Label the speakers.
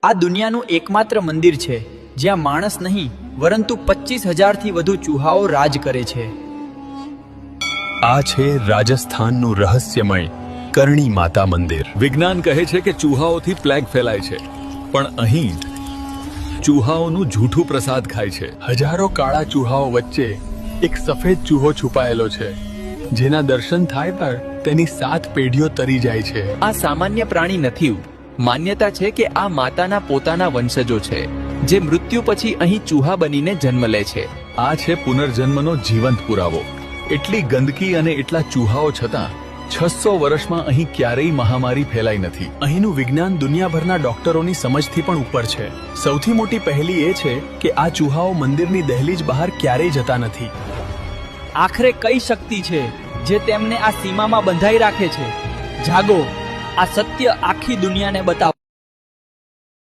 Speaker 1: આ દુનિયાનું એકમાત્ર મંદિર છે જ્યાં માણસ નહીં પરંતુ 25,000 થી વધુ ચૂહાઓ રાજ કરે છે।
Speaker 2: આ છે રાજસ્થાનનું રહસ્યમય કરણી માતા મંદિર।
Speaker 3: વિજ્ઞાન કહે છે કે ચૂહાઓથી પ્લેગ ફેલાય છે, પણ અહીં ચૂહાઓનું જૂઠું પ્રસાદ ખાય છે।
Speaker 2: હજારો કાળા ચૂહાઓ વચ્ચે એક સફેદ ચૂહો છુપાયેલો છે, જેના દર્શન થાય પર તેની 7 પેઢીઓ તરી જાય છે।
Speaker 4: આ સામાન્ય પ્રાણી નથી। માન્યતા છે કે આ માતાના પોતાના વંશજો છે, જે મૃત્યુ પછી અહીં ચૂહા બનીને જન્મ લે છે।
Speaker 3: આ છે પુનર્જન્મનો જીવંત પુરાવો। એટલી ગંદકી અને એટલા ચૂહાઓ છતાં 600 વર્ષમાં અહીં ક્યારેય મહામારી ફેલાઈ નથી।
Speaker 2: અહીંનું વિજ્ઞાન દુનિયાભરના ડોક્ટરોની સમજથી પણ ઉપર છે। સૌથી મોટી પહેલી એ છે કે આ ચૂહાઓ મંદિરની દહેલીજ બહાર ક્યારેય જતા નથી।
Speaker 1: આખરે કઈ શક્તિ છે જે તેમને આ સીમામાં બંધાઈ રાખે છે? જાગો, આ સત્ય આખી દુનિયાને બતાવો।